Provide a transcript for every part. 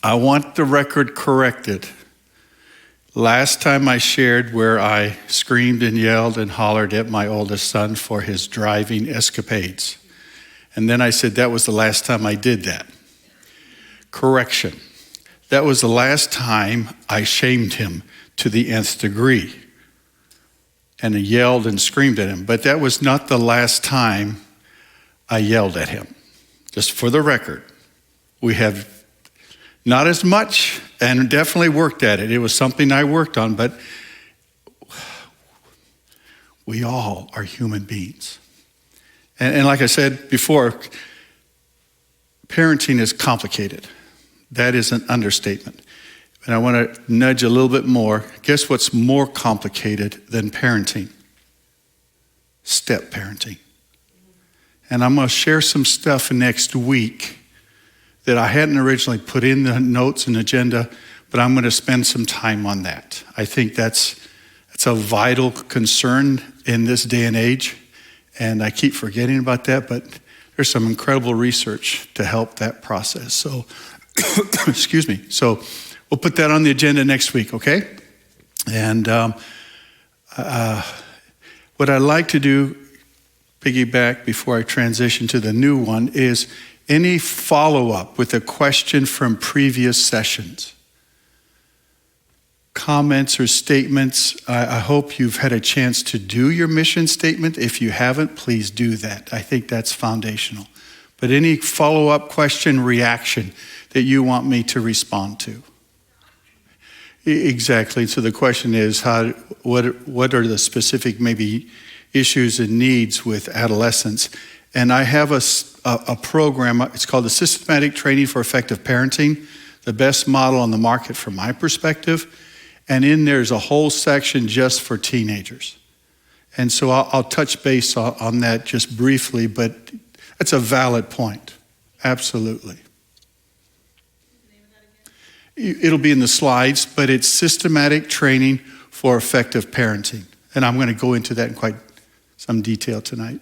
I want the record corrected. Last time I shared where I screamed and yelled and hollered at my oldest son for his driving escapades. And then I said that was the last time I did that. Correction. That was the last time I shamed him to the nth degree and I yelled and screamed at him. But that was not the last time I yelled at him. Just for the record, we have not as much and definitely worked at it. It was something I worked on, but we all are human beings. And like I said before, parenting is complicated. That is an understatement. And I want to nudge a little bit more. Guess what's more complicated than parenting? Step parenting. And I'm going to share some stuff next week that I hadn't originally put in the notes and agenda, but I'm going to spend some time on that. I think that's a vital concern in this day and age, and I keep forgetting about that, but there's some incredible research to help that process. So, excuse me. So we'll put that on the agenda next week, okay? And what I'd like to do, piggyback before I transition to the new one, is any follow-up with a question from previous sessions. Comments or statements. I hope you've had a chance to do your mission statement. If you haven't, please do that. I think that's foundational. But any follow-up question, reaction that you want me to respond to. Exactly. So the question is, what are the specific maybe issues and needs with adolescents? And I have a program, it's called the Systematic Training for Effective Parenting, the best model on the market from my perspective. And in there's a whole section just for teenagers. And so I'll touch base on that just briefly, but it's a valid point. Absolutely. It'll be in the slides, but it's Systematic Training for Effective Parenting. And I'm going to go into that in quite some detail tonight.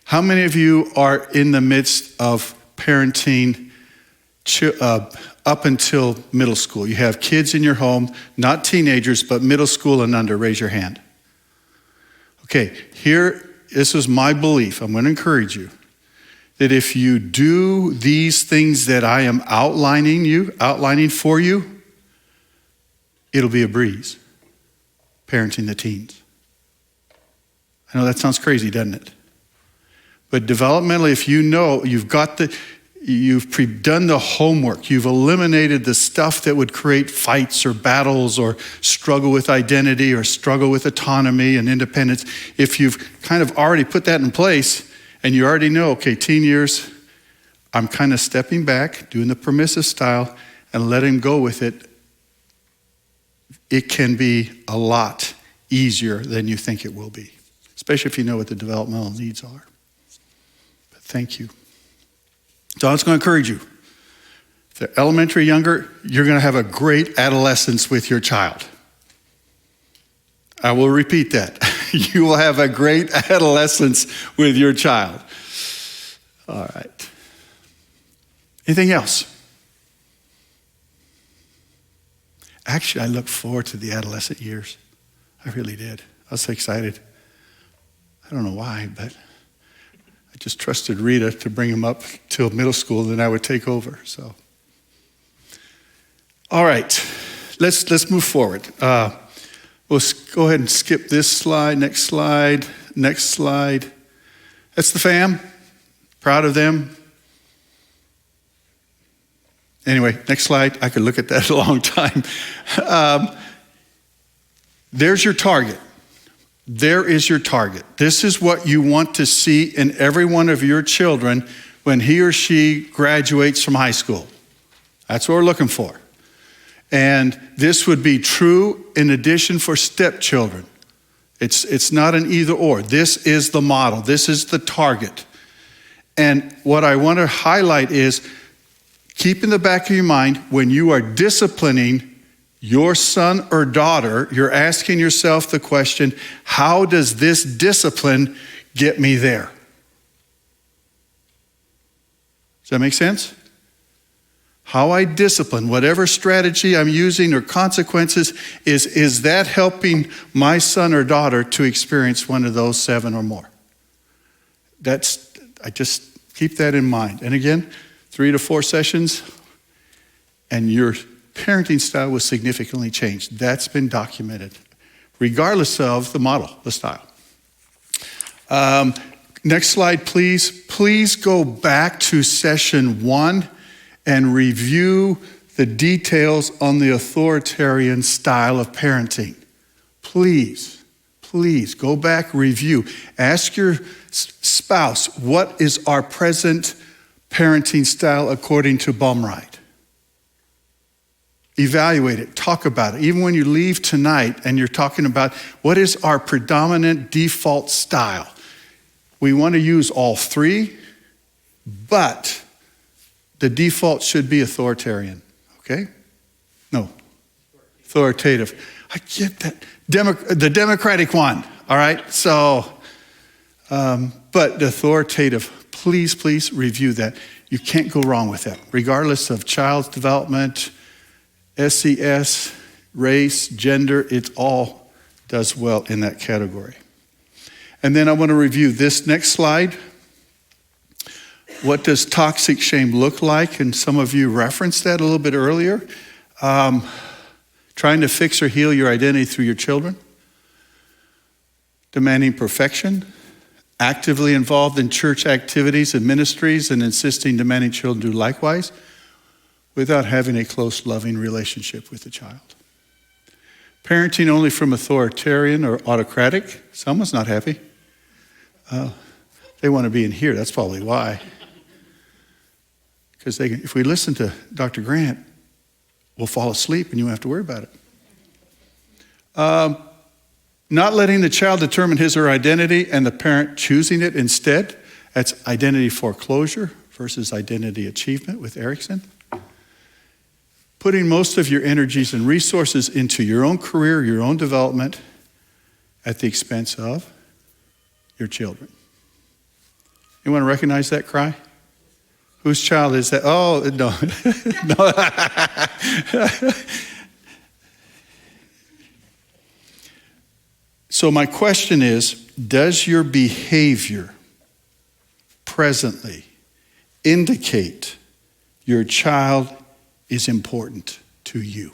How many of you are in the midst of parenting up until middle school? You have kids in your home, not teenagers, but middle school and under. Raise your hand. Okay, this is my belief. I'm going to encourage you that if you do these things that I am outlining for you, it'll be a breeze, parenting the teens. I know that sounds crazy, doesn't it? But developmentally, if you know you've done the homework, you've eliminated the stuff that would create fights or battles or struggle with identity or struggle with autonomy and independence, if you've kind of already put that in place and you already know, okay, teen years, I'm kind of stepping back, doing the permissive style and letting go with it, it can be a lot easier than you think it will be, especially if you know what the developmental needs are. But thank you. So I was going to encourage you. If they're elementary, younger, you're going to have a great adolescence with your child. I will repeat that. You will have a great adolescence with your child. All right. Anything else? Actually, I look forward to the adolescent years. I really did. I was so excited. I don't know why, but I just trusted Rita to bring him up till middle school, then I would take over. So, all right, let's move forward. We'll go ahead and skip this slide. Next slide. Next slide. That's the fam. Proud of them. Anyway, next slide. I could look at that a long time. There's your target. There is your target. This is what you want to see in every one of your children when he or she graduates from high school. That's what we're looking for. And this would be true in addition for stepchildren. It's not an either or. This is the model. This is the target. And what I want to highlight is keep in the back of your mind when you are disciplining your son or daughter, you're asking yourself the question, how does this discipline get me there? Does that make sense? how I discipline, whatever strategy I'm using or consequences, is that helping my son or daughter to experience one of those 7 or more? I just keep that in mind. And again, 3 to 4 sessions, and your parenting style was significantly changed. That's been documented, regardless of the model, the style. Next slide, please. Please go back to session 1 and review the details on the authoritarian style of parenting. Please go back, review. Ask your spouse, what is our present parenting style according to Baumright? Evaluate it, talk about it. Even when you leave tonight and you're talking about what is our predominant default style. We want to use all 3, but the default should be authoritarian, okay? No, authoritative. I get that. The democratic one, all right? So, but the authoritative, please review that. You can't go wrong with that, regardless of child's development, SES, race, gender, it all does well in that category. And then I want to review this next slide. What does toxic shame look like? And some of you referenced that a little bit earlier. Trying to fix or heal your identity through your children. Demanding perfection. Actively involved in church activities and ministries and insisting demanding children do likewise without having a close, loving relationship with the child. Parenting only from authoritarian or autocratic. Someone's not happy. They want to be in here. That's probably why. Because if we listen to Dr. Grant, we'll fall asleep and you won't have to worry about it. Not letting the child determine his or her identity and the parent choosing it instead. That's identity foreclosure versus identity achievement with Erickson. Putting most of your energies and resources into your own career, your own development at the expense of your children. You want to recognize that cry? Whose child is that? Oh, no. No. So my question is, does your behavior presently indicate your child is important to you?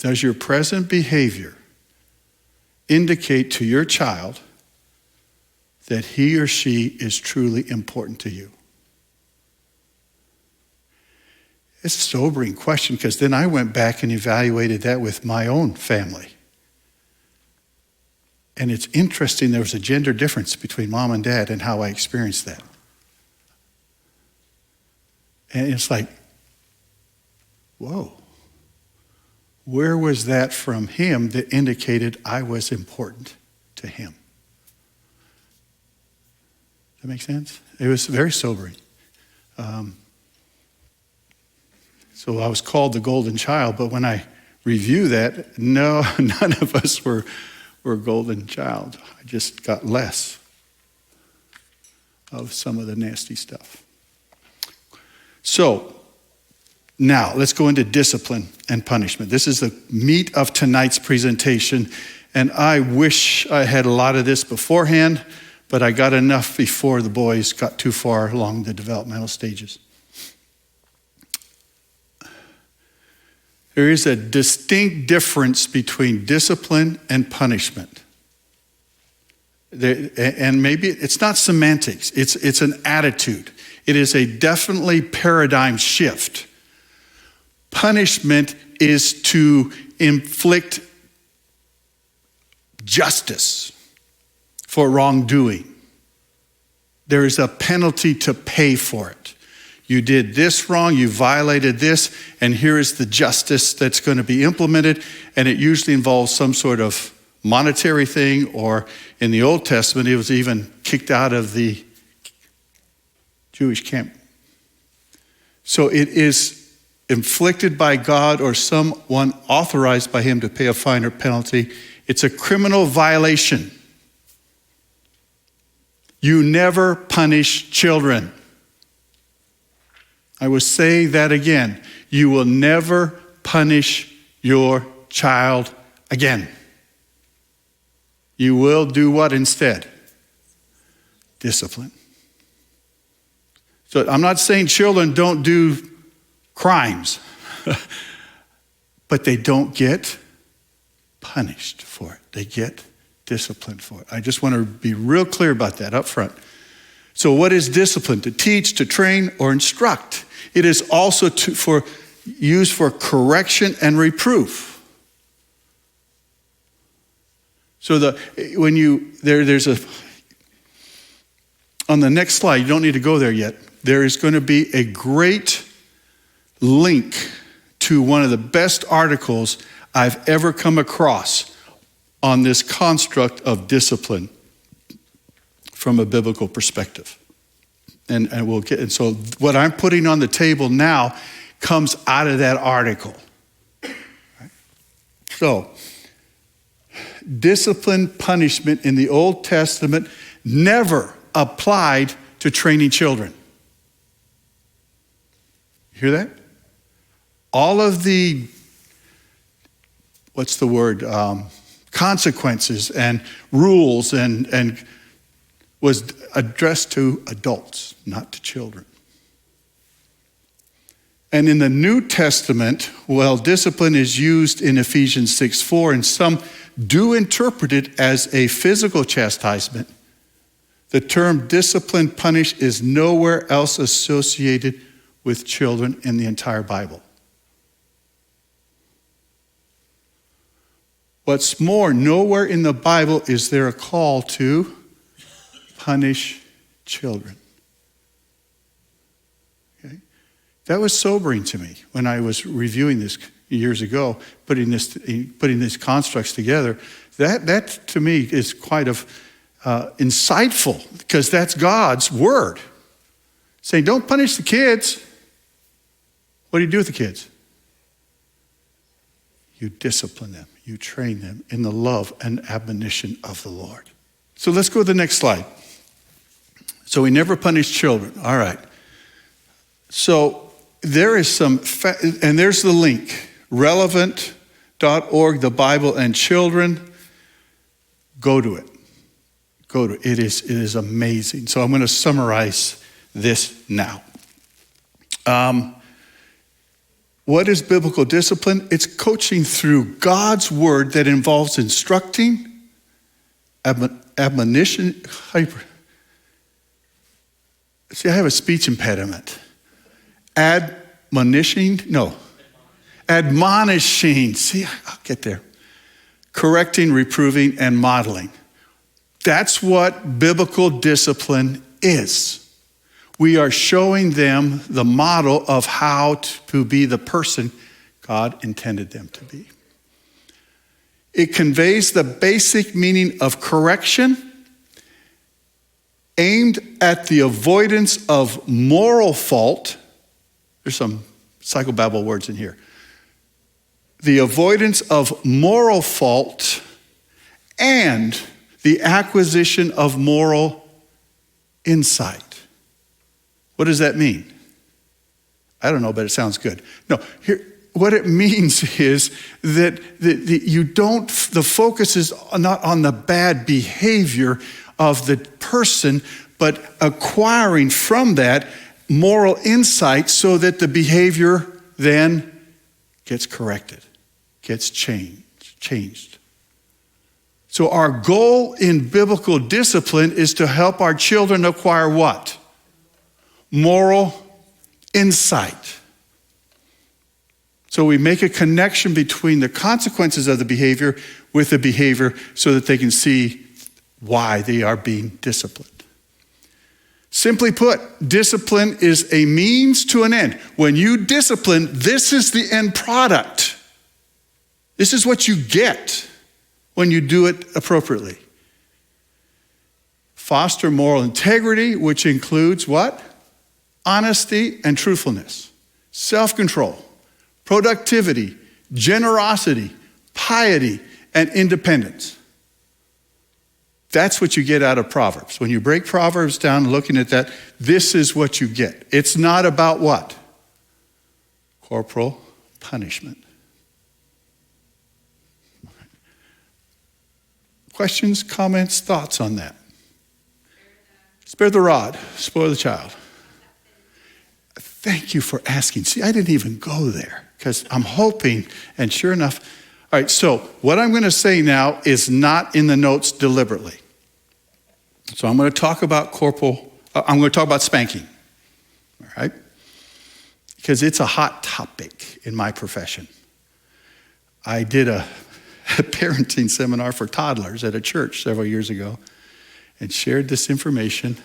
Does your present behavior indicate to your child that he or she is truly important to you? It's a sobering question, because then I went back and evaluated that with my own family. And it's interesting, there was a gender difference between mom and dad and how I experienced that. And it's like, whoa, where was that from him that indicated I was important to him? That make sense? It was very sobering. So I was called the golden child, but when I review that, no, none of us were golden child. I just got less of some of the nasty stuff. So now let's go into discipline and punishment. This is the meat of tonight's presentation, and I wish I had a lot of this beforehand, but I got enough before the boys got too far along the developmental stages. There is a distinct difference between discipline and punishment. And maybe it's not semantics, it's an attitude. It is a definitely paradigm shift. Punishment is to inflict justice for wrongdoing. There is a penalty to pay for it. You did this wrong, you violated this, and here is the justice that's going to be implemented, and it usually involves some sort of monetary thing, or in the Old Testament, it was even kicked out of the Jewish camp. So it is inflicted by God or someone authorized by him to pay a fine or penalty. It's a criminal violation. You never punish children. I will say that again. You will never punish your child again. You will do what instead? Discipline. So I'm not saying children don't do crimes, but they don't get punished for it. They get disciplined for it. I just want to be real clear about that up front. So what is discipline? To teach, to train, or instruct. It is also used for correction and reproof. So there's on the next slide, you don't need to go there yet. There is going to be a great link to one of the best articles I've ever come across on this construct of discipline from a biblical perspective. And so what I'm putting on the table now comes out of that article. Right? So, discipline punishment in the Old Testament never applied to training children. Hear that? All of the, consequences and rules and was addressed to adults, not to children. And in the New Testament, while discipline is used in Ephesians 6:4, and some do interpret it as a physical chastisement, the term discipline, punish is nowhere else associated with children in the entire Bible. What's more, nowhere in the Bible is there a call to punish children. Okay? That was sobering to me when I was reviewing this years ago, putting these constructs together. That to me is quite insightful, because that's God's word. Saying, don't punish the kids. What do you do with the kids? You discipline them. You train them in the love and admonition of the Lord. So let's go to the next slide. So we never punish children. All right. So there is and there's the link. Relevant.org, the Bible and children. Go to it. Go to it. It is amazing. So I'm going to summarize this now. What is biblical discipline? It's coaching through God's word that involves instructing, admonition. See, I have a speech impediment. Admonishing. See, I'll get there. Correcting, reproving, and modeling. That's what biblical discipline is. We are showing them the model of how to be the person God intended them to be. It conveys the basic meaning of correction, aimed at the avoidance of moral fault. There's some psychobabble words in here. The avoidance of moral fault and the acquisition of moral insight. What does that mean? I don't know, but it sounds good. No, here, what it means is that the focus is not on the bad behavior of the person, but acquiring from that moral insight so that the behavior then gets corrected, gets changed. So our goal in biblical discipline is to help our children acquire what? Moral insight. So we make a connection between the consequences of the behavior with the behavior so that they can see why they are being disciplined. Simply put, discipline is a means to an end. When you discipline, this is the end product. This is what you get when you do it appropriately. Foster moral integrity, which includes what? Honesty and truthfulness, self-control, productivity, generosity, piety, and independence. That's what you get out of Proverbs. When you break Proverbs down looking at that, this is what you get. It's not about what? corporal punishment. Questions, comments, thoughts on that? Spare the rod, spoil the child. Thank you for asking. See, I didn't even go there because I'm hoping, and sure enough. All right, so what I'm going to say now is not in the notes deliberately. So I'm going to talk about I'm going to talk about spanking, all right? Because it's a hot topic in my profession. I did a parenting seminar for toddlers at a church several years ago and shared this information,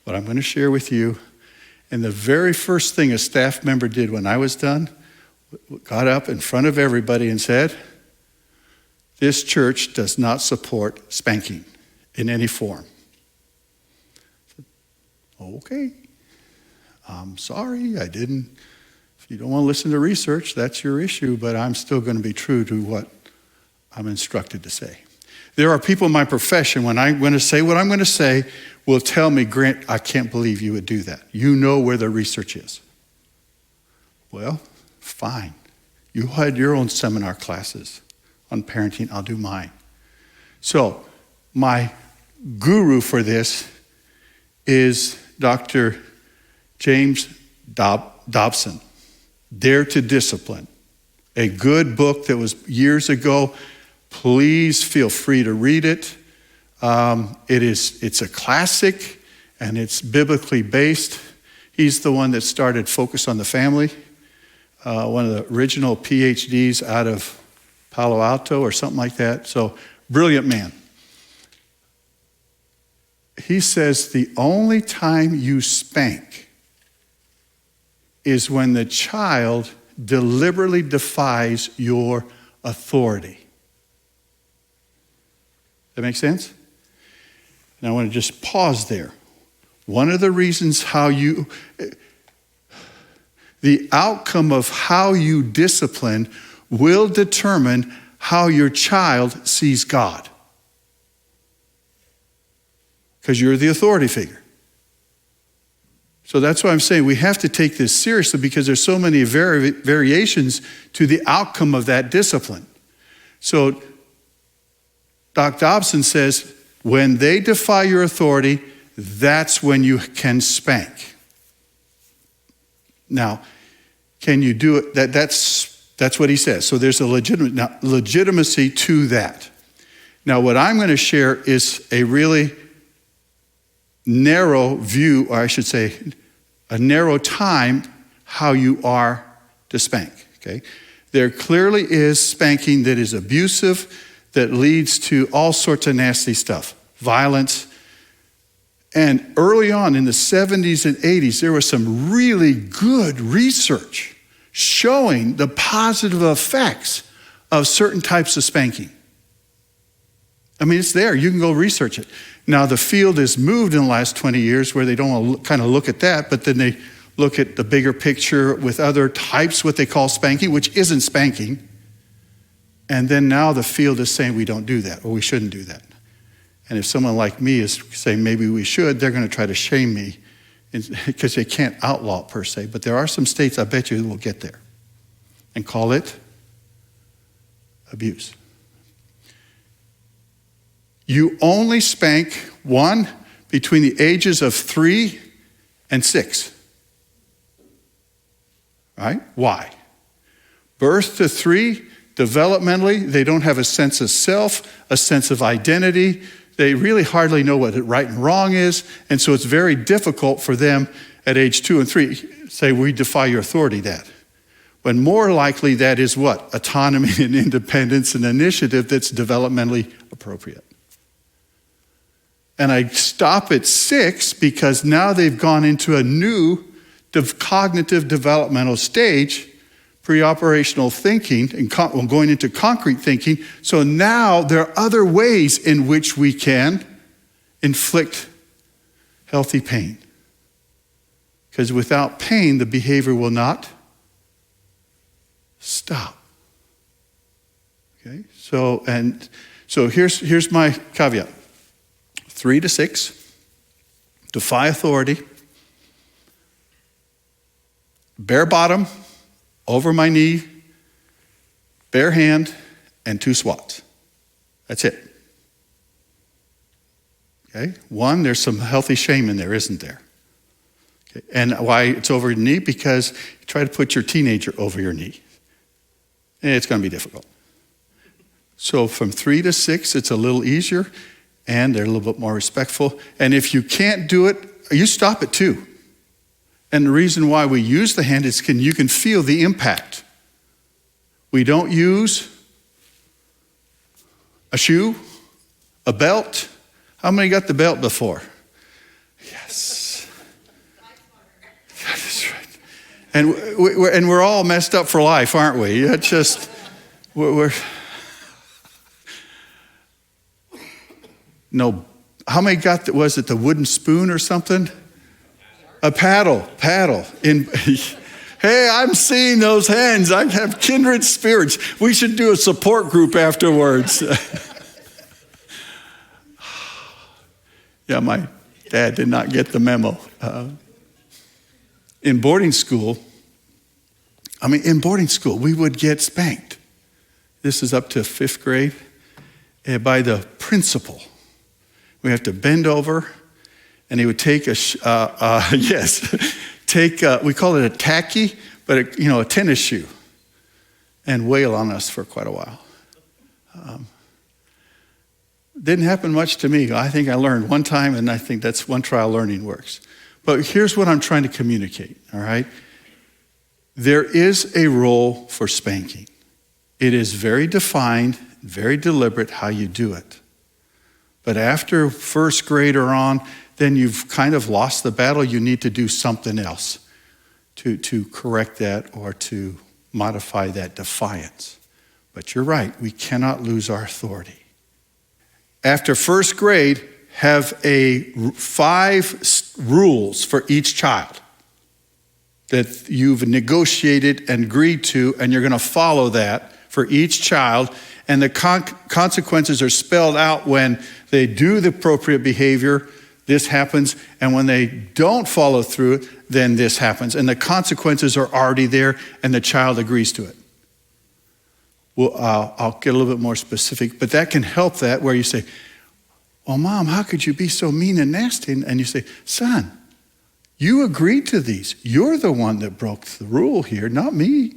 what I'm going to share with you. And the very first thing a staff member did when I was done, got up in front of everybody and said, "This church does not support spanking in any form." Okay, I'm sorry, I didn't. If you don't want to listen to research, that's your issue, but I'm still going to be true to what I'm instructed to say. There are people in my profession, when I'm going to say what I'm going to say, will tell me, "Grant, I can't believe you would do that. You know where the research is." Well, fine. You had your own seminar classes on parenting, I'll do mine. So, my guru for this is Dr. James Dobson, Dare to Discipline, a good book that was years ago. Please feel free to read it. It's a classic and it's biblically based. He's the one that started Focus on the Family, one of the original PhDs out of Palo Alto or something like that. So, brilliant man. He says the only time you spank is when the child deliberately defies your authority. That make sense? And I want to just pause there. One of the reasons the outcome of how you discipline will determine how your child sees God. Because you're the authority figure. So that's why I'm saying we have to take this seriously, because there's so many variations to the outcome of that discipline. So Dr. Dobson says, when they defy your authority, that's when you can spank. Now, can you do it? That's what he says. So there's a legitimacy to that. Now, what I'm going to share is a really narrow view, or I should say, a narrow time how you are to spank, okay? There clearly is spanking that is abusive, that leads to all sorts of nasty stuff, violence. And early on in the 70s and 80s, there was some really good research showing the positive effects of certain types of spanking. I mean, it's there. You can go research it. Now, the field has moved in the last 20 years where they don't want to kind of look at that, but then they look at the bigger picture with other types, what they call spanking, which isn't spanking. And then now the field is saying we don't do that, or we shouldn't do that. And if someone like me is saying maybe we should, they're going to try to shame me because they can't outlaw it per se. But there are some states, I bet you, will get there and call it abuse. You only spank one between the ages of 3 and 6. Right? Why? Birth to 3, developmentally, they don't have a sense of self, a sense of identity. They really hardly know what right and wrong is. And so it's very difficult for them at age 2 and 3 say, we defy your authority, Dad. When more likely that is what? Autonomy and independence and initiative that's developmentally appropriate. And I stop at 6 because now they've gone into a new cognitive developmental stage, pre-operational thinking, and going into concrete thinking. So now there are other ways in which we can inflict healthy pain. Because without pain, the behavior will not stop. Okay, so here's my caveat. 3 to 6, defy authority, bare bottom, over my knee, bare hand, and 2 swats. That's it. Okay? One, there's some healthy shame in there, isn't there? Okay. And why it's over your knee? Because you try to put your teenager over your knee. It's going to be difficult. So from 3 to 6, it's a little easier, and they're a little bit more respectful. And if you can't do it, you stop at 2. And the reason why we use the hand is you can feel the impact. We don't use a shoe, a belt. How many got the belt before? Yes. That's right. And we're all messed up for life, aren't we? It's just, we're no, how many got, was it the wooden spoon or something? A paddle. Hey, I'm seeing those hands. I have kindred spirits. We should do a support group afterwards. Yeah, my dad did not get the memo. In boarding school, we would get spanked. This is up to 5th grade by the principal. We have to bend over, and he would take we call it a tacky, but a tennis shoe, and wail on us for quite a while. Didn't happen much to me. I think I learned one time, and I think that's one trial learning works. But here's what I'm trying to communicate, all right? There is a role for spanking. It is very defined, very deliberate how you do it. But after 1st grade or on, then you've kind of lost the battle. You need to do something else to correct that or to modify that defiance. But you're right, we cannot lose our authority. After 1st grade, have 5 rules for each child that you've negotiated and agreed to, and you're going to follow that for each child. And the consequences are spelled out when they do the appropriate behavior, this happens, and when they don't follow through, then this happens. And the consequences are already there, and the child agrees to it. Well, I'll get a little bit more specific, but that can help that where you say, well, Mom, how could you be so mean and nasty? And you say, son, you agreed to these. You're the one that broke the rule here, not me.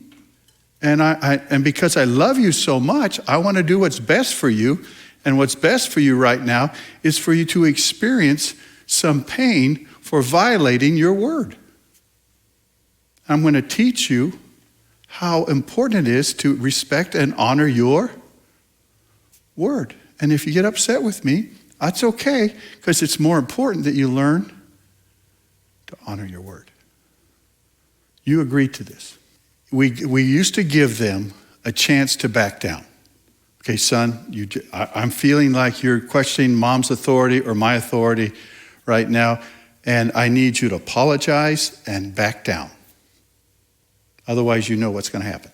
And because I love you so much, I want to do what's best for you. And what's best for you right now is for you to experience some pain for violating your word. I'm going to teach you how important it is to respect and honor your word. And if you get upset with me, that's okay, because it's more important that you learn to honor your word. You agreed to this. We used to give them a chance to back down. Okay, son, I'm feeling like you're questioning Mom's authority or my authority right now, and I need you to apologize and back down. Otherwise, you know what's going to happen.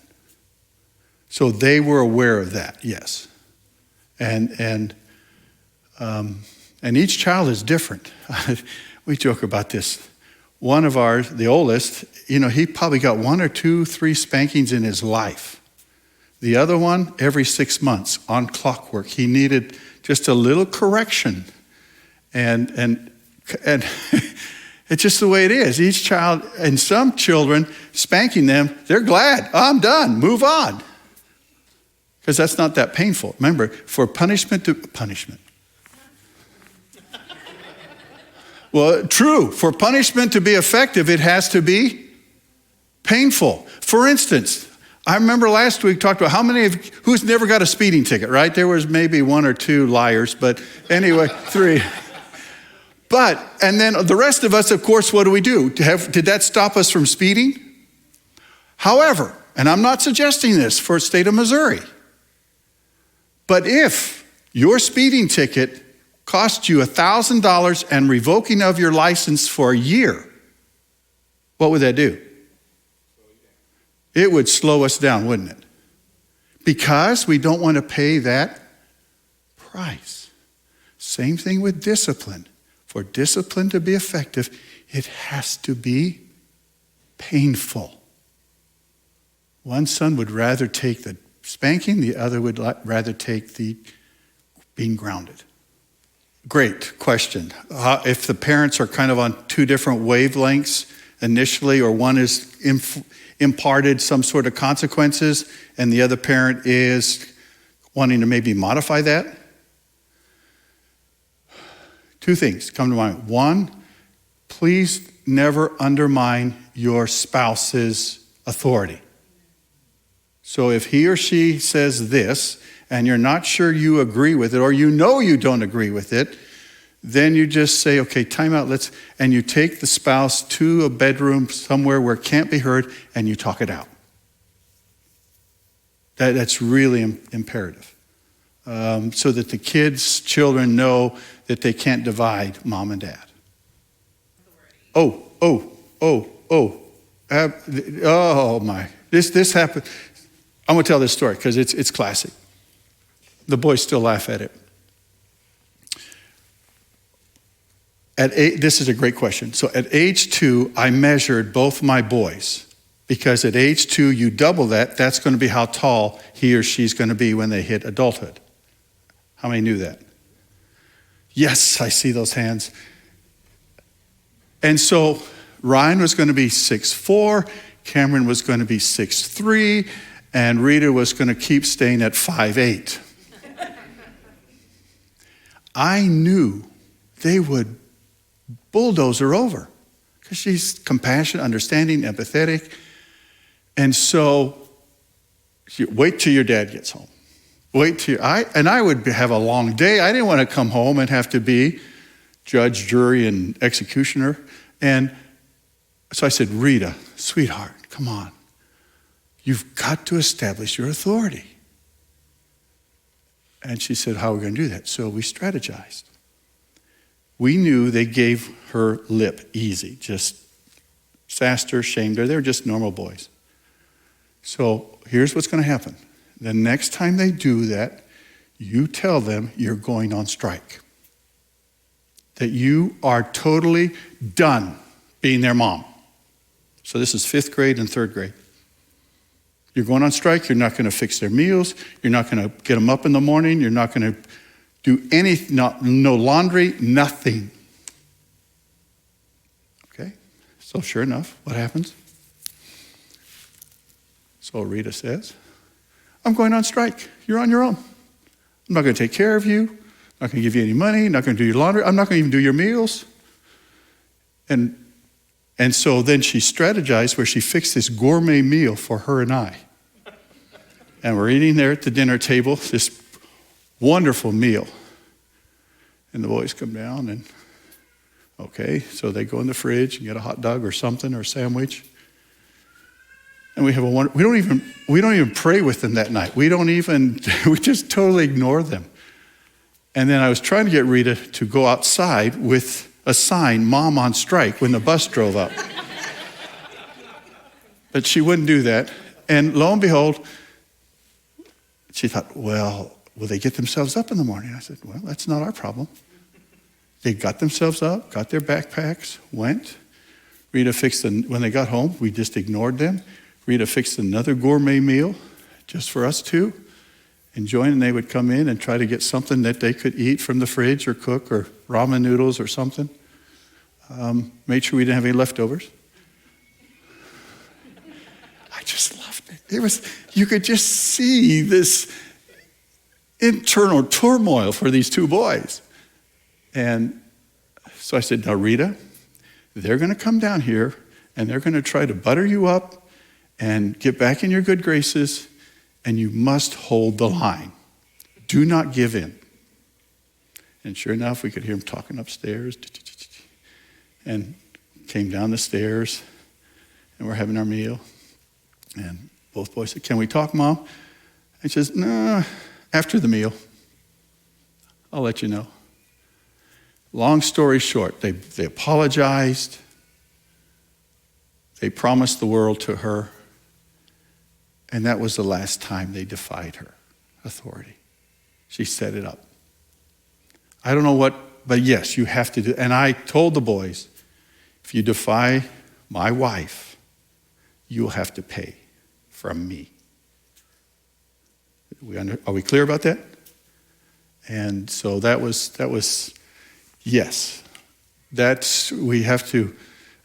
So they were aware of that, yes. And each child is different. We joke about this. One of ours, the oldest, he probably got 1 or 2, 3 spankings in his life. The other one, every 6 months on clockwork. He needed just a little correction. And it's just the way it is. Each child, and some children, spanking them, they're glad. Oh, I'm done, move on. Because that's not that painful. Remember, for punishment. Well, true. For punishment to be effective, it has to be painful. For instance, I remember last week talked about who's never got a speeding ticket, right? There was maybe 1 or 2 liars, but anyway, 3. And then the rest of us, of course, what do? Did that stop us from speeding? However, and I'm not suggesting this for the state of Missouri, but if your speeding ticket cost you $1,000 and revoking of your license for a year, what would that do? It would slow us down, wouldn't it? Because we don't want to pay that price. Same thing with discipline. For discipline to be effective, it has to be painful. One son would rather take the spanking, the other would rather take the being grounded. Great question. If the parents are kind of on two different wavelengths initially, or one is imparted some sort of consequences and the other parent is wanting to maybe modify that, two things come to mind. One, please never undermine your spouse's authority. So if he or she says this, and you're not sure you agree with it, or you know you don't agree with it, then you just say, okay, time out, and you take the spouse to a bedroom somewhere where it can't be heard, and you talk it out. That's really imperative. So that the children know that they can't divide mom and dad. Oh my, this happened. I'm gonna tell this story because it's classic. The boys still laugh at it. This is a great question. So at age 2, I measured both my boys because at age 2, you double that. That's going to be how tall he or she's going to be when they hit adulthood. How many knew that? Yes, I see those hands. And so Ryan was going to be 6'4", Cameron was going to be 6'3", and Rita was going to keep staying at 5'8". I knew they would bulldoze her over because she's compassionate, understanding, empathetic. And so, wait till your dad gets home. I would have a long day. I didn't want to come home and have to be judge, jury, and executioner. And so I said, Rita, sweetheart, come on. You've got to establish your authority. And she said, how are we going to do that? So we strategized. We knew they gave her lip easy, just sassed her, shamed her. They were just normal boys. So here's what's going to happen. The next time they do that, you tell them you're going on strike. That you are totally done being their mom. So this is 5th grade and 3rd grade. You're going on strike. You're not going to fix their meals. You're not going to get them up in the morning. You're not going to do anything, no laundry, nothing. Okay? So sure enough, what happens? So Rita says, I'm going on strike. You're on your own. I'm not going to take care of you. I'm not going to give you any money. I'm not going to do your laundry. I'm not going to even do your meals. And so then she strategized where she fixed this gourmet meal for her and I. And we're eating there at the dinner table, this wonderful meal. And the boys come down and, okay, so they go in the fridge and get a hot dog or something or a sandwich. And we don't even pray with them that night. We just totally ignore them. And then I was trying to get Rita to go outside with a sign, Mom on strike, when the bus drove up. But she wouldn't do that. And lo and behold, she thought, well, will they get themselves up in the morning? I said, well, that's not our problem. They got themselves up, got their backpacks, went. Rita fixed when they got home, we just ignored them. Rita fixed another gourmet meal just for us two. Enjoying, and they would come in and try to get something that they could eat from the fridge or cook or ramen noodles or something. Made sure we didn't have any leftovers. I just loved it. You could just see this internal turmoil for these two boys. And so I said, now Rita, they're going to come down here and they're going to try to butter you up and get back in your good graces. And you must hold the line. Do not give in. And sure enough, we could hear him talking upstairs. And came down the stairs, and we're having our meal. And both boys said, can we talk, Mom? And she says, no, after the meal. I'll let you know. Long story short, they apologized. They promised the world to her. And that was the last time they defied her authority. She set it up. I don't know what, but yes, you have to do. And I told the boys, if you defy my wife, you'll have to pay from me. Are we clear about that? And so that was yes. We have to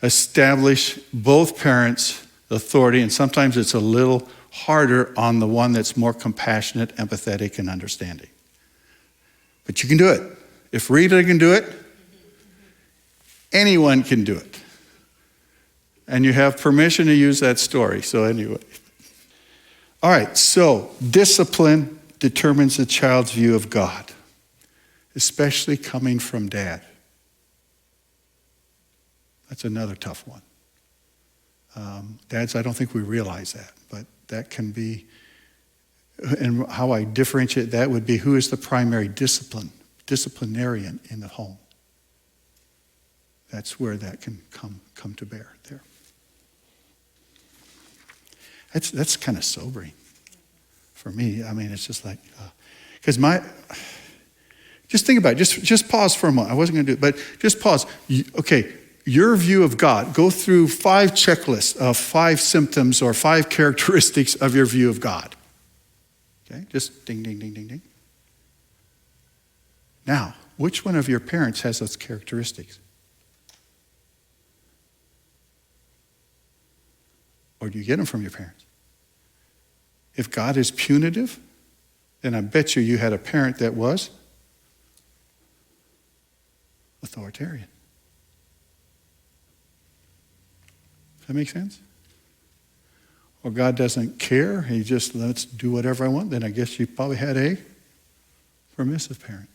establish both parents' authority, and sometimes it's a little harder on the one that's more compassionate, empathetic, and understanding. But you can do it. If Rita can do it, anyone can do it. And you have permission to use that story. So anyway. All right, so discipline determines a child's view of God, especially coming from dad. That's another tough one. Dads, I don't think we realize that, but that can be, and how I differentiate that would be who is the primary disciplinarian in the home. That's where that can come to bear there. That's kind of sobering for me. I mean, it's just like, because just think about it. Just pause for a moment. I wasn't going to do it, but just pause. Okay, your view of God. Go through 5 checklists of 5 symptoms or 5 characteristics of your view of God. Okay, just ding, ding, ding, ding, ding. Now, which one of your parents has those characteristics? Or do you get them from your parents? If God is punitive, then I bet you had a parent that was authoritarian. Does that make sense? Or God doesn't care, he just lets do whatever I want, then I guess you probably had a permissive parent.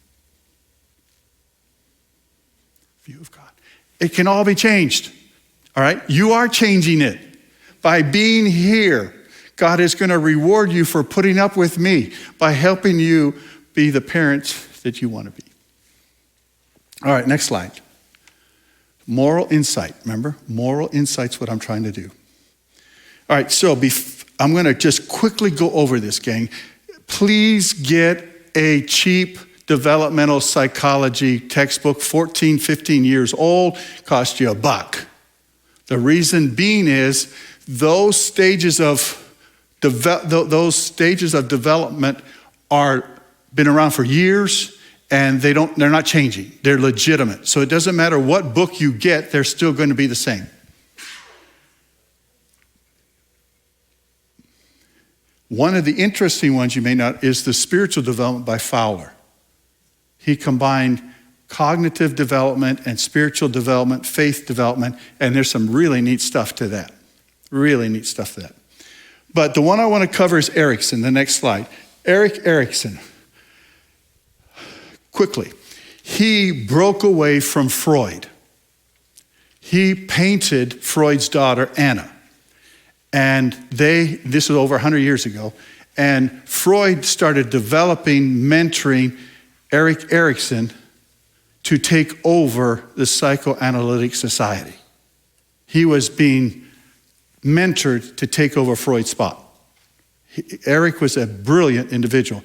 View of God. It can all be changed. All right? You are changing it. By being here, God is going to reward you for putting up with me by helping you be the parents that you want to be. All right, next slide. Moral insight. Remember, moral insight's what I'm trying to do. All right, so I'm going to just quickly go over this, gang. Please get a cheap developmental psychology textbook, 14, 15 years old, cost you $1. The reason being is those stages of development are been around for years, and they're not changing. They're legitimate. So it doesn't matter what book you get, they're still going to be the same. One of the interesting ones you may not is the Spiritual Development by Fowler. He combined cognitive development and spiritual development, faith development, and there's some really neat stuff to that. Really neat stuff to that. But the one I want to cover is Erikson, the next slide. Erik Erikson. Quickly. He broke away from Freud. He painted Freud's daughter, Anna. And this was over 100 years ago, and Freud started developing, mentoring Erik Erikson to take over the Psychoanalytic Society. He was being mentored to take over Freud's spot. Erik was a brilliant individual.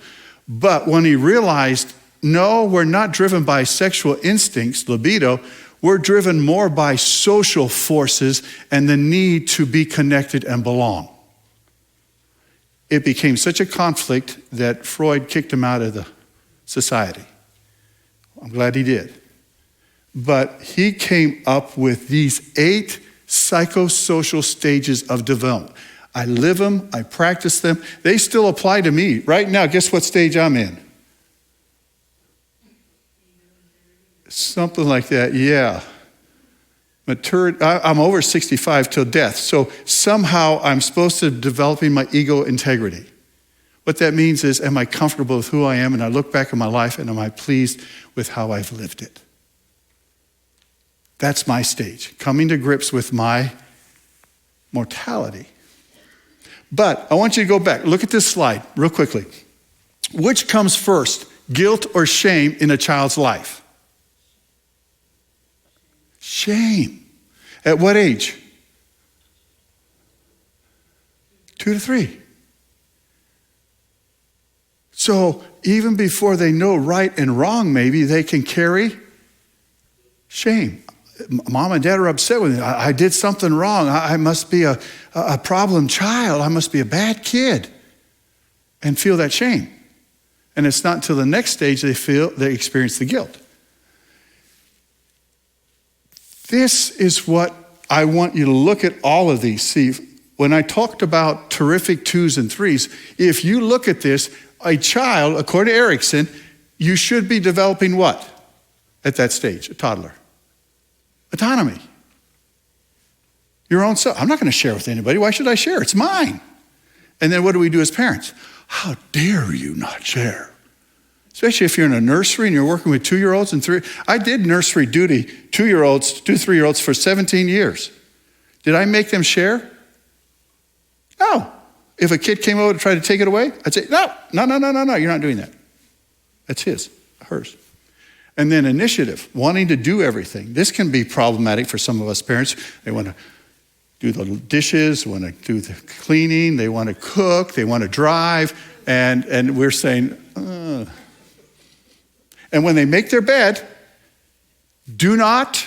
But when he realized, no, we're not driven by sexual instincts, libido, we're driven more by social forces and the need to be connected and belong. It became such a conflict that Freud kicked him out of the society. I'm glad he did. But he came up with these 8 psychosocial stages of development. I live them, I practice them. They still apply to me. Right now, guess what stage I'm in? Something like that, yeah. Maturity. I'm over 65 till death. So somehow I'm supposed to be developing my ego integrity. What that means is, am I comfortable with who I am? And I look back at my life and am I pleased with how I've lived it? That's my stage, coming to grips with my mortality. But I want you to go back. Look at this slide real quickly. Which comes first, guilt or shame in a child's life? Shame. At what age? 2 to 3. So even before they know right and wrong, maybe they can carry shame. mom and dad are upset with me. I did something wrong. I must be a problem child. I must be a bad kid. And feel that shame. And it's not until the next stage they experience the guilt. This is what I want you to look at all of these. See, when I talked about terrific 2s and 3s, if you look at this, a child, according to Erickson, you should be developing what at that stage, a toddler? Autonomy. Your own self. I'm not going to share with anybody. Why should I share? It's mine. And then what do we do as parents? How dare you not share? Especially if you're in a nursery and you're working with 2-year-olds and 3. I did nursery duty, 2-year-olds, 3-year-olds for 17 years. Did I make them share? No. If a kid came over to try to take it away, I'd say, no, you're not doing that. That's hers. And then initiative, wanting to do everything. This can be problematic for some of us parents. They want to do the dishes, want to do the cleaning, they want to cook, they want to drive, and we're saying, ugh. And when they make their bed, do not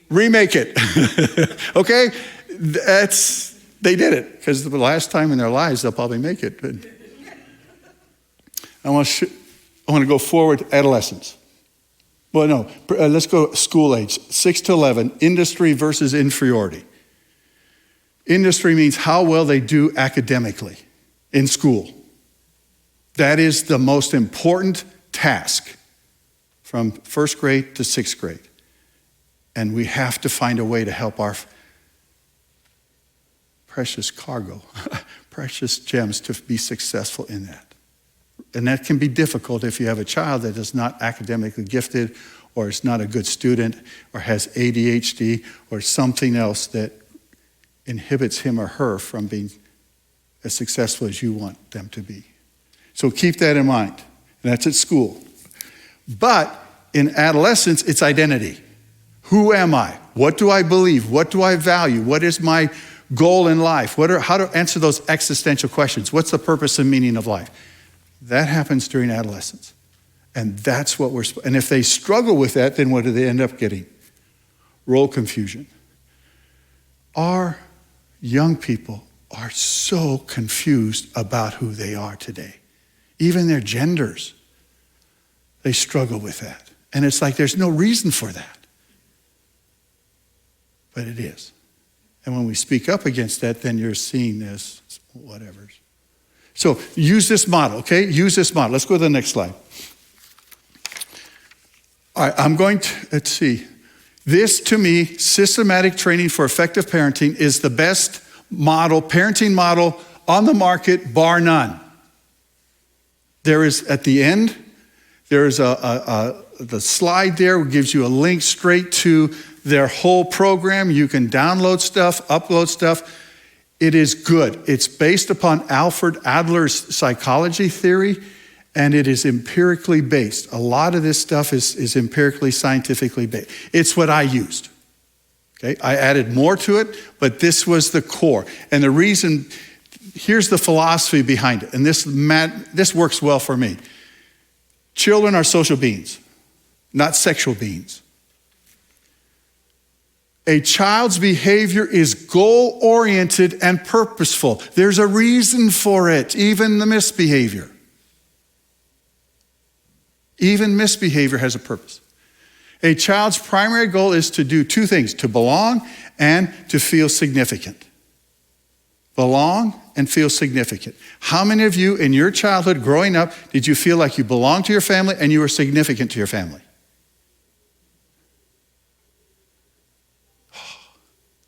remake it. Okay? They did it, because the last time in their lives they'll probably make it. But I want to go forward, adolescence. Well, no, let's go school age, 6 to 11, industry versus inferiority. Industry means how well they do academically in school. That is the most important task from first grade to sixth grade. And we have to find a way to help our precious cargo, precious gems to be successful in that. And that can be difficult if you have a child that is not academically gifted or is not a good student or has ADHD or something else that inhibits him or her from being as successful as you want them to be. So keep that in mind. And that's at school. But in adolescence, it's identity. Who am I? What do I believe? What do I value? What is my goal in life? How to answer those existential questions? What's the purpose and meaning of life? That happens during adolescence. And that's what and if they struggle with that, then what do they end up getting? Role confusion. Our young people are so confused about who they are today. Even their genders, they struggle with that. And it's like there's no reason for that. But it is. And when we speak up against that, then you're seen as whatever. So use this model, okay? Use this model. Let's go to the next slide. All right, let's see. This, to me, systematic training for effective parenting is the best model, parenting model on the market, bar none. There is, at the end, there is the slide there gives you a link straight to their whole program. You can download stuff, upload stuff. It is good. It's based upon Alfred Adler's psychology theory, and it is empirically based. A lot of this stuff is empirically, scientifically based. It's what I used. Okay, I added more to it, but this was the core. And the reason, here's the philosophy behind it, and this works well for me. Children are social beings, not sexual beings. A child's behavior is goal-oriented and purposeful. There's a reason for it, even the misbehavior. Even misbehavior has a purpose. A child's primary goal is to do two things, to belong and to feel significant. Belong and feel significant. How many of you in your childhood growing up did you feel like you belonged to your family and you were significant to your family?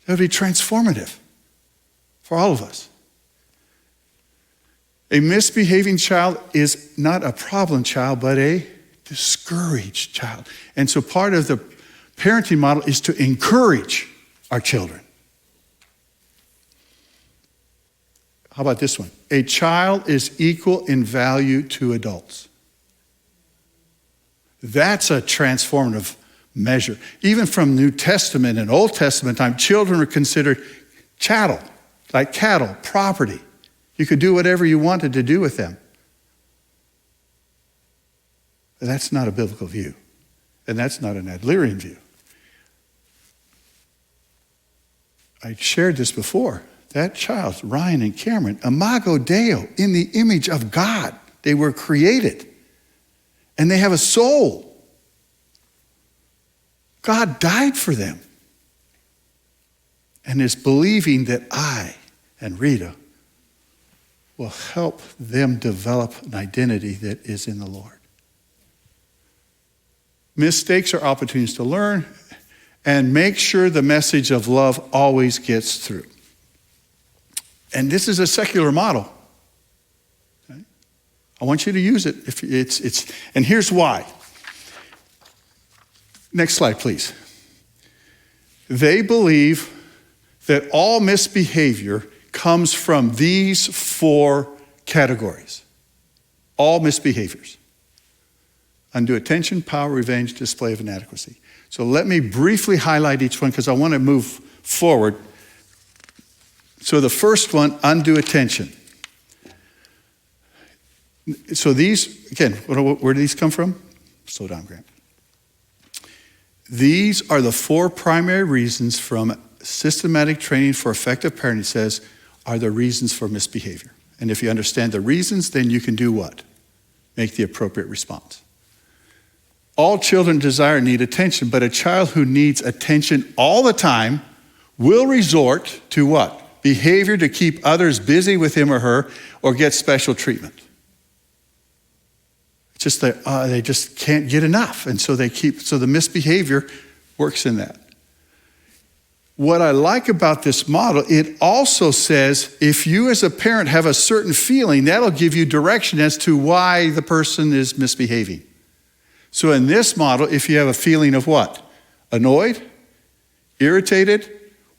That would be transformative for all of us. A misbehaving child is not a problem child, but a discouraged child. And so part of the parenting model is to encourage our children. How about this one? A child is equal in value to adults. That's a transformative measure. Even from New Testament and Old Testament time, children were considered chattel, like cattle, property. You could do whatever you wanted to do with them. But that's not a biblical view. And that's not an Adlerian view. I shared this before. That child, Ryan and Cameron, Imago Deo, in the image of God. They were created. And they have a soul. God died for them. And is believing that I and Rita will help them develop an identity that is in the Lord. Mistakes are opportunities to learn, and make sure the message of love always gets through. And this is a secular model. Okay? I want you to use it. And here's why. Next slide, please. They believe that all misbehavior comes from these 4 categories. All misbehaviors. Undue attention, power, revenge, display of inadequacy. So let me briefly highlight each one because I want to move forward. So the first one, undue attention. So these, again, where do these come from? Slow down, Grant. These are the 4 primary reasons from systematic training for effective parenting says are the reasons for misbehavior. And if you understand the reasons, then you can do what? Make the appropriate response. All children desire and need attention, but a child who needs attention all the time will resort to what? Behavior to keep others busy with him or her or get special treatment. It's just that they just can't get enough. And so the misbehavior works in that. What I like about this model, it also says if you as a parent have a certain feeling, that'll give you direction as to why the person is misbehaving. So in this model, if you have a feeling of what? Annoyed, irritated,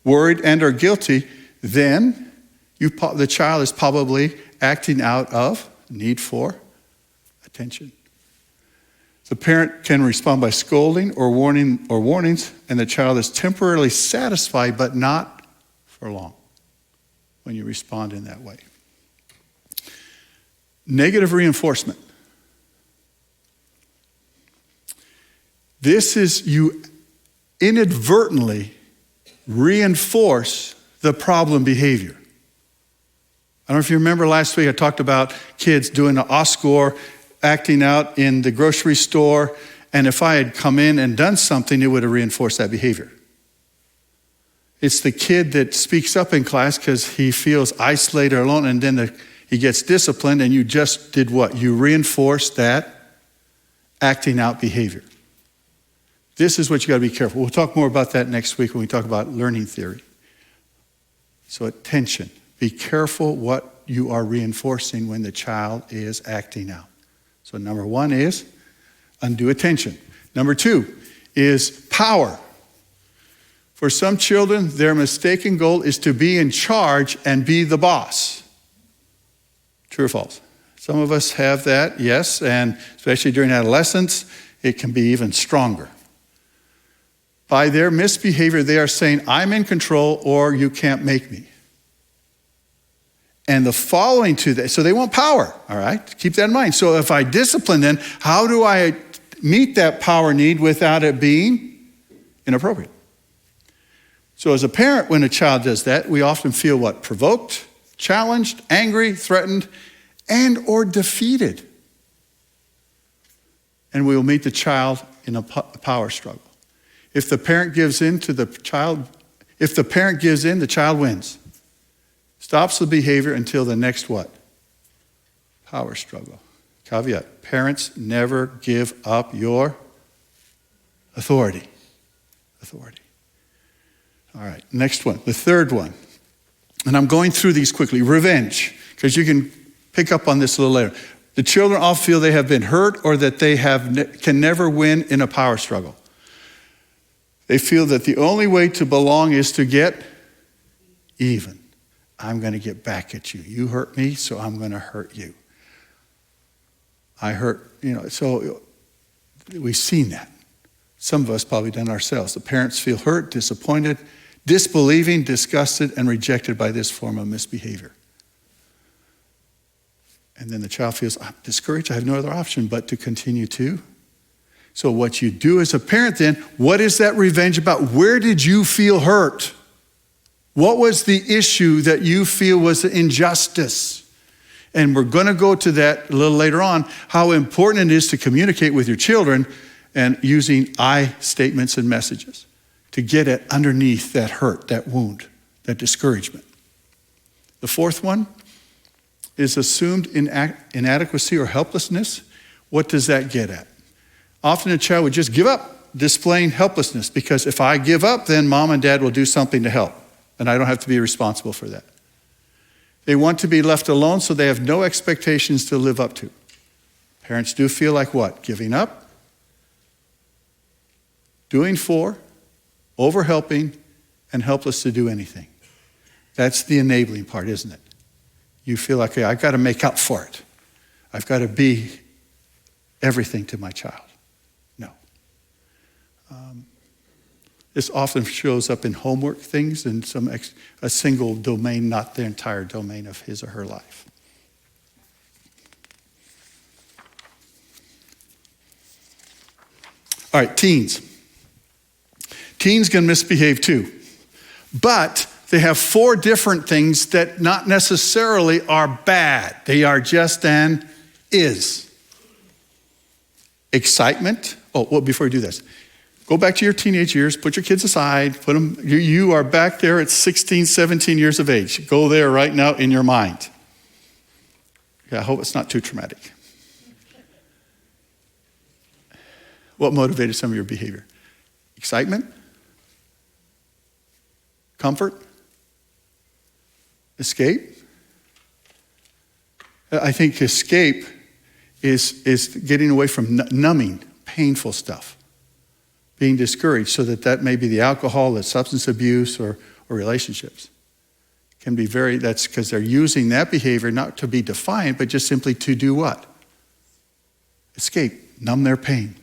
worried, and or guilty, then the child is probably acting out of need for attention. The parent can respond by scolding or warnings, and the child is temporarily satisfied, but not for long when you respond in that way. Negative reinforcement. This is you inadvertently reinforce the problem behavior. I don't know if you remember last week I talked about kids doing an OSCOR, acting out in the grocery store, and if I had come in and done something, it would have reinforced that behavior. It's the kid that speaks up in class because he feels isolated or alone, and then he gets disciplined, and you just did what? You reinforced that acting out behavior. This is what you got to be careful. We'll talk more about that next week when we talk about learning theory. So attention. Be careful what you are reinforcing when the child is acting out. So number 1 is undue attention. Number 2 is power. For some children, their mistaken goal is to be in charge and be the boss. True or false? Some of us have that, yes, and especially during adolescence, it can be even stronger. By their misbehavior, they are saying, I'm in control or you can't make me. And the following to that, so they want power, all right? Keep that in mind. So if I discipline them, how do I meet that power need without it being inappropriate? So as a parent, when a child does that, we often feel what? Provoked, challenged, angry, threatened, and or defeated. And we will meet the child in a power struggle. If the parent gives in, the child wins. Stops the behavior until the next what? Power struggle. Caveat, parents never give up your authority. Authority. All right, next one, the third one. And I'm going through these quickly. Revenge, because you can pick up on this a little later. The children all feel they have been hurt or that they can never win in a power struggle. They feel that the only way to belong is to get even. I'm going to get back at you. You hurt me, so I'm going to hurt you. I hurt, so we've seen that. Some of us probably done ourselves. The parents feel hurt, disappointed, disbelieving, disgusted, and rejected by this form of misbehavior. And then the child feels, I'm discouraged. I have no other option but to continue to. So what you do as a parent then, what is that revenge about? Where did you feel hurt? What was the issue that you feel was the injustice? And we're going to go to that a little later on, how important it is to communicate with your children and using I statements and messages to get at underneath that hurt, that wound, that discouragement. The fourth one is assumed inadequacy or helplessness. What does that get at? Often a child would just give up, displaying helplessness, because if I give up, then mom and dad will do something to help, and I don't have to be responsible for that. They want to be left alone, so they have no expectations to live up to. Parents do feel like what? Giving up, doing for, over-helping, and helpless to do anything. That's the enabling part, isn't it? You feel like, hey, I've got to make up for it. I've got to be everything to my child. No. This often shows up in homework things and a single domain, not the entire domain of his or her life. All right, teens. Teens can misbehave too, but they have 4 different things that not necessarily are bad. They are just an is. Excitement. Oh, well, before you do this, go back to your teenage years, put your kids aside, put them, you are back there at 16, 17 years of age. Go there right now in your mind. Yeah, I hope it's not too traumatic. What motivated some of your behavior? Excitement? Comfort? Escape? I think escape is getting away from numbing, painful stuff. Being discouraged, so that may be the alcohol, the substance abuse, or relationships. Can be that's because they're using that behavior not to be defiant, but just simply to do what? Escape, numb their pain.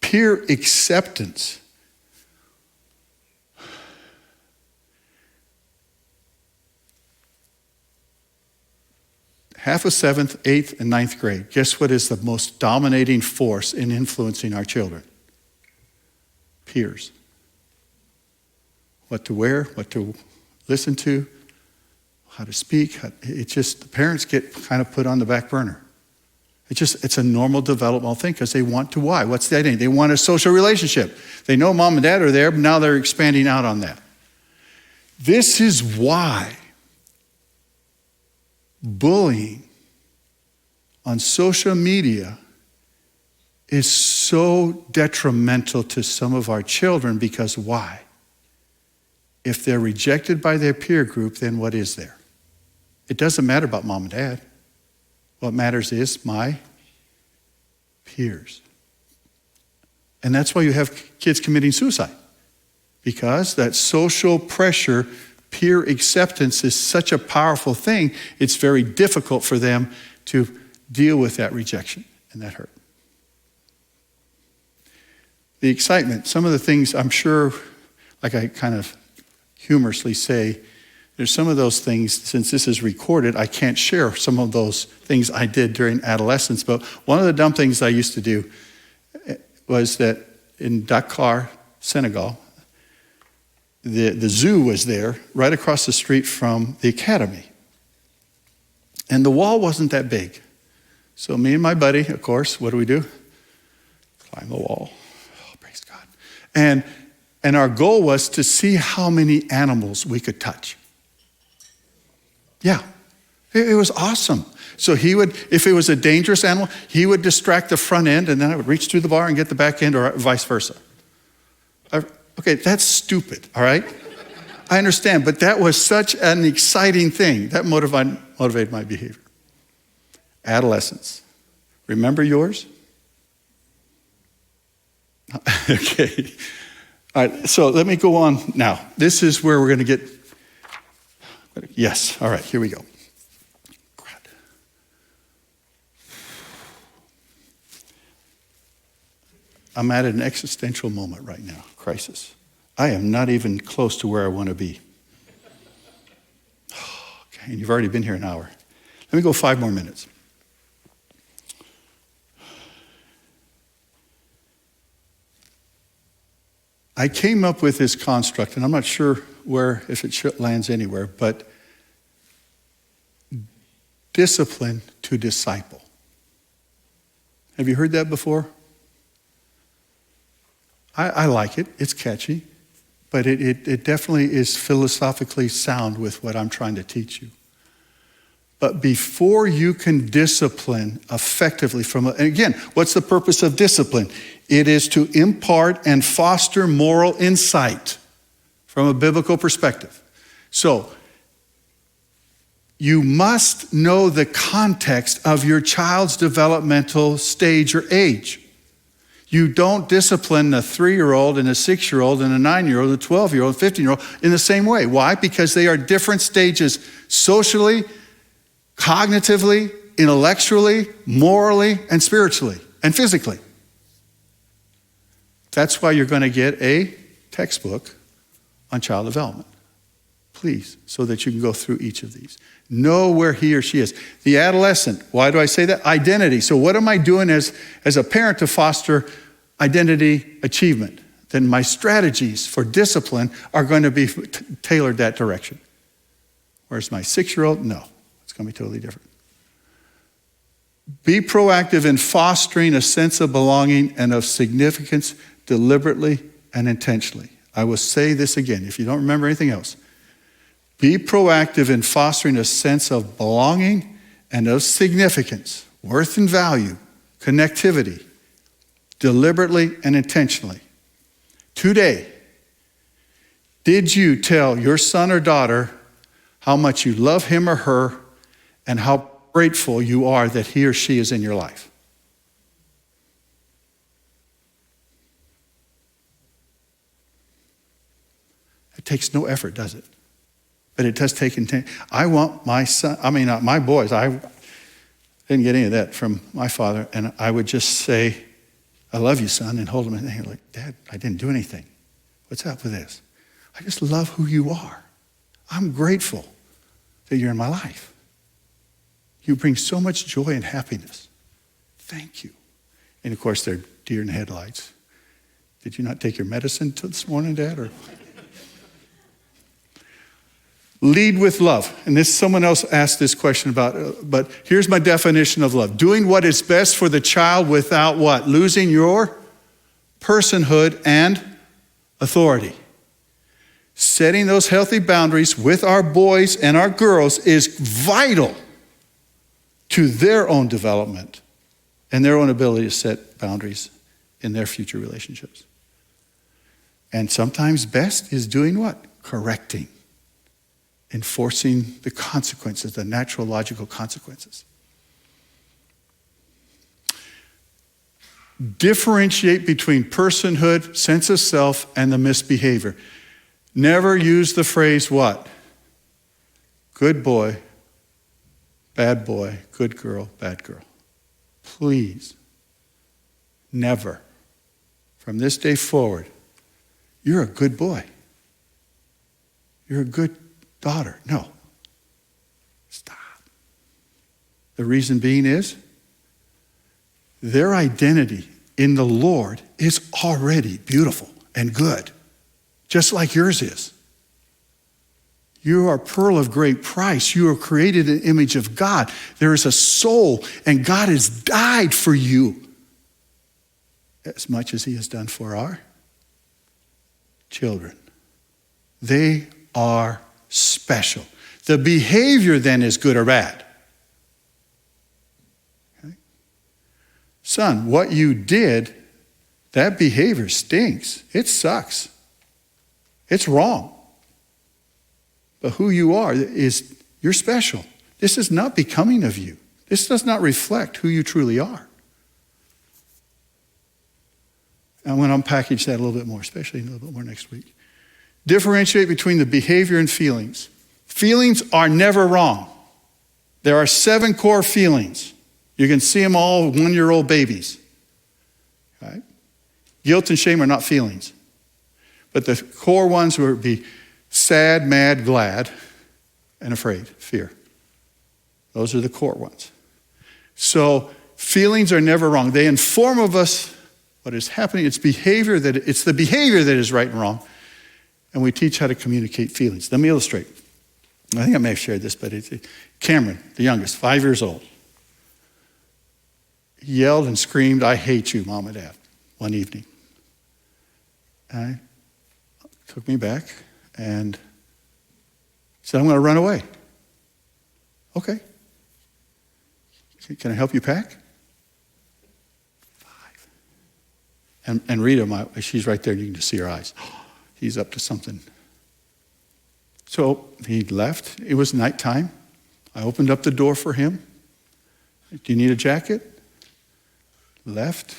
Peer acceptance. Half of 7th, 8th, and 9th grade. Guess what is the most dominating force in influencing our children? Peers. What to wear, what to listen to, how to speak. The parents get kind of put on the back burner. It's a normal developmental thing because they want to. Why? What's the idea? They want a social relationship. They know mom and dad are there, but now they're expanding out on that. This is why bullying on social media is so detrimental to some of our children, because why? If they're rejected by their peer group, then what is there? It doesn't matter about mom and dad. What matters is my peers. And that's why you have kids committing suicide, because that social pressure, peer acceptance is such a powerful thing. It's very difficult for them to deal with that rejection and that hurt. The excitement, some of the things I'm sure, like I kind of humorously say, there's some of those things, since this is recorded, I can't share some of those things I did during adolescence. But one of the dumb things I used to do was that in Dakar, Senegal, the zoo was there right across the street from the academy. And the wall wasn't that big. So me and my buddy, of course, what do? Climb the wall. Oh, praise God. And our goal was to see how many animals we could touch. Yeah, it was awesome. So he would, if it was a dangerous animal, he would distract the front end, and then I would reach through the bar and get the back end, or vice versa. Okay, that's stupid, all right? I understand, but that was such an exciting thing. That motivated my behavior. Adolescence. Remember yours? Okay. All right, so let me go on now. This is where we're going to get, yes, all right, here we go. I'm at an existential moment right now, crisis. I am not even close to where I want to be. Okay, and you've already been here an hour. Let me go 5 more minutes. I came up with this construct, and I'm not sure if it lands anywhere, but discipline to disciple. Have you heard that before? I like it. It's catchy, but it definitely is philosophically sound with what I'm trying to teach you. But before you can discipline effectively and again, what's the purpose of discipline? It is to impart and foster moral insight from a biblical perspective. So, you must know the context of your child's developmental stage or age. You don't discipline a 3-year-old and a 6-year-old and a 9-year-old, a 12-year-old, a 15-year-old in the same way. Why? Because they are different stages socially, cognitively, intellectually, morally, and spiritually, and physically. That's why you're going to get a textbook on child development. Please, so that you can go through each of these. Know where he or she is. The adolescent, why do I say that? Identity. So what am I doing as a parent to foster identity achievement? Then my strategies for discipline are going to be tailored that direction. Whereas my 6-year-old, no, it's going to be totally different. Be proactive in fostering a sense of belonging and of significance deliberately and intentionally. I will say this again, if you don't remember anything else. Be proactive in fostering a sense of belonging and of significance, worth and value, connectivity, deliberately and intentionally. Today, did you tell your son or daughter how much you love him or her and how grateful you are that he or she is in your life? It takes no effort, does it? But it does take intent. I want my son, my boys, I didn't get any of that from my father, and I would just say, I love you, son, and hold them in the hand like, Dad, I didn't do anything. What's up with this? I just love who you are. I'm grateful that you're in my life. You bring so much joy and happiness. Thank you. And of course, they're deer in the headlights. Did you not take your medicine this morning, Dad? Or lead with love. And someone else asked this question about, but here's my definition of love. Doing what is best for the child without what? Losing your personhood and authority. Setting those healthy boundaries with our boys and our girls is vital to their own development and their own ability to set boundaries in their future relationships. And sometimes best is doing what? Correcting. Enforcing the consequences, the natural, logical consequences. Differentiate between personhood, sense of self, and the misbehavior. Never use the phrase what? Good boy, good girl, bad girl. Please, never. From this day forward, you're a good boy. You're a good daughter. No. Stop. The reason being is their identity in the Lord is already beautiful and good, just like yours is. You are a pearl of great price. You are created in the image of God. There is a soul, and God has died for you as much as he has done for our children. They are special. The behavior then is good or bad. Okay? Son, what you did, that behavior stinks. It sucks. It's wrong. But who you are is, you're special. This is not becoming of you. This does not reflect who you truly are. I'm going to unpackage that a little bit more, especially a little bit more next week. Differentiate between the behavior and feelings. Feelings are never wrong. There are 7 core feelings. You can see them all 1-year-old babies. Right? Guilt and shame are not feelings. But the core ones would be sad, mad, glad, and afraid, fear. Those are the core ones. So feelings are never wrong. They inform us what is happening. It's the behavior that is right and wrong. And we teach how to communicate feelings. Let me illustrate. I think I may have shared this, but Cameron, the youngest, 5 years old, yelled and screamed, "I hate you, Mom and Dad," one evening. And I took me back and said, "I'm going to run away." "Okay. Can I help you pack?" 5. And Rita, she's right there, you can just see her eyes. He's up to something. So he left. It was nighttime. I opened up the door for him. "Do you need a jacket?" Left,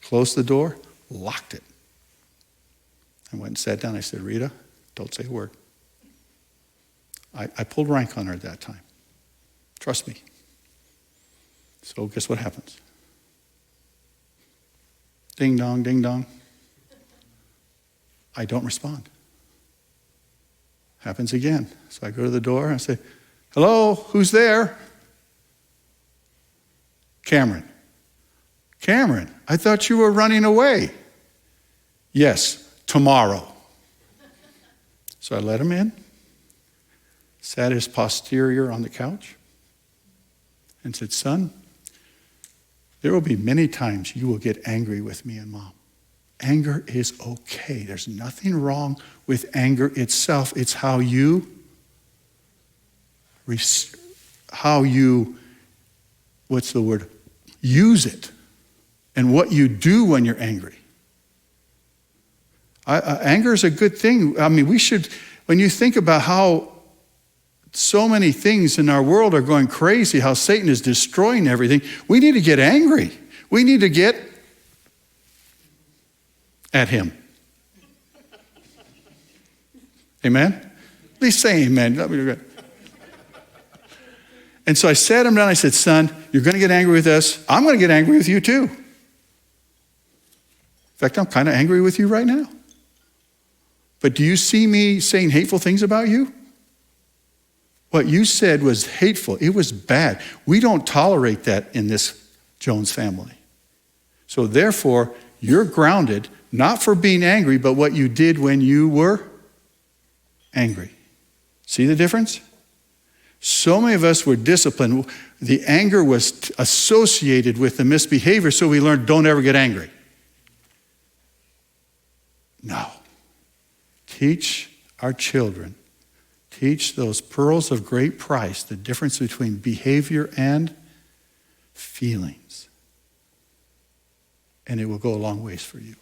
closed the door, locked it. I went and sat down. I said, "Rita, don't say a word." I pulled rank on her at that time. Trust me. So guess what happens? Ding dong, ding dong. I don't respond. Happens again. So I go to the door and I say, "Hello, who's there?" "Cameron." "Cameron, I thought you were running away." "Yes, tomorrow." So I let him in, sat his posterior on the couch, and said, "Son, there will be many times you will get angry with me and Mom. Anger is okay. There's nothing wrong with anger itself. It's how you use it, and what you do when you're angry. Anger is a good thing. I mean, when you think about how so many things in our world are going crazy, how Satan is destroying everything, we need to get angry. We need to get at him. Amen? At least say amen. And so I sat him down. I said, "Son, you're going to get angry with us. I'm going to get angry with you too. In fact, I'm kind of angry with you right now. But do you see me saying hateful things about you? What you said was hateful. It was bad. We don't tolerate that in this Jones family. So therefore, you're grounded, not for being angry, but what you did when you were angry." See the difference? So many of us were disciplined. The anger was associated with the misbehavior, so we learned, don't ever get angry. No. Teach our children. Teach those pearls of great price, the difference between behavior and feelings. And it will go a long ways for you.